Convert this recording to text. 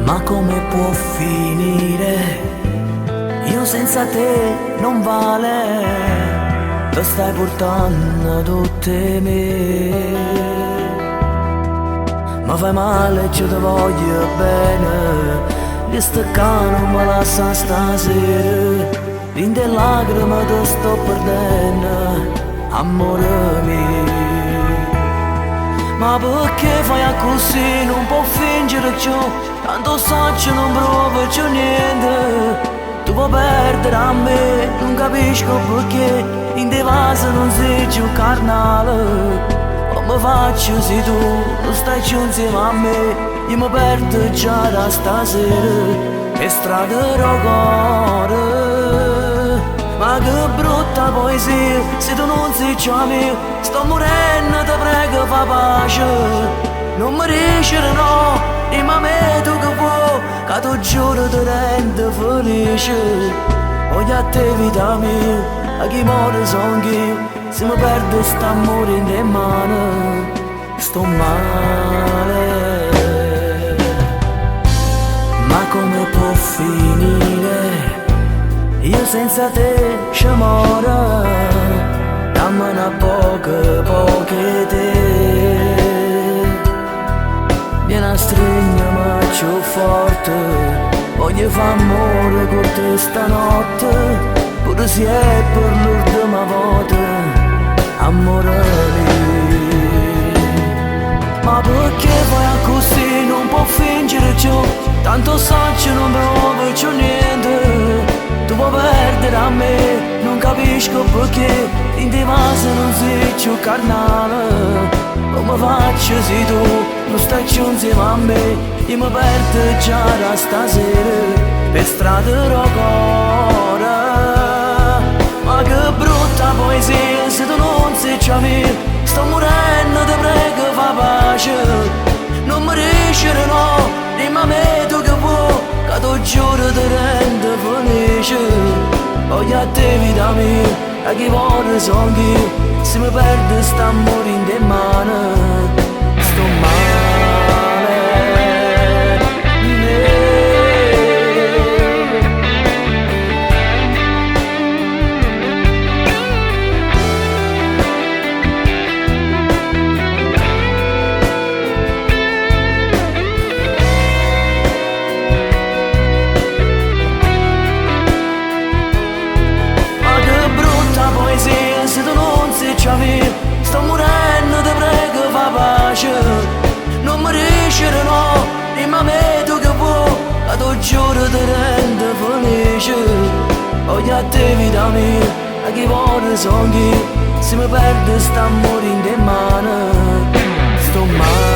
Ma come può finire? Io senza te non vale, lo stai portando tutte me. Ma fai male, io ti voglio bene, io sto qua non me lascia stasera, in te lacrime ti sto perdendo, amore mio. Ma perché fai così? Non può fingere più, tanto so che non provo più niente. Tu puoi perdere a me, non capisco perché in te vasi non sei più carnale. Come faccio se tu non stai più insieme a me? Io mi perdo già da stasera per strada del cuore. Ma che brutta poesia, se tu non sei più a me, sto morendo, ti prego fa pace. Non mi riesci no, dimmi a me tu che vuoi, che tu giuro ti rende felice. Voglio a te vita mia, a chi muore sono io, se mi perdo st'amore in te mani, sto male. Ma come può finire? Io senza te ci muoro, dammi a poche te. Vieni a stringermi più forte, voglio fare amore con te stanotte, pure se è per l'ultima volta, amore mio. Ma perché fai così? Non può fingere più, tanto so che non provo più niente. Tu puoi perdere a me, non capisco perché in te vasi non sei più carnale. Come faccio se tu non stai più insieme a me? Io mi perdo già da stasera per strada del cuore. Ma che brutta poesia, se tu non sei più a me, sto morendo, ti prego fa pace. Non mi riesci no, dimmi a me tu che vuoi, che tu giuro ti rende felice. Voglio a te vita mia, a chi vuole sono io, se mi perdo st'amore in te mani, sto male. Se tu non sei più a me, sto morendo, ti prego fa pace. Non mi riesci no, dimmi a me tu che vuoi, che tu giuro ti rende felice. Voglio a te vita mia, a chi vuole sono io, se mi perdo st'amore in te mani, sto male.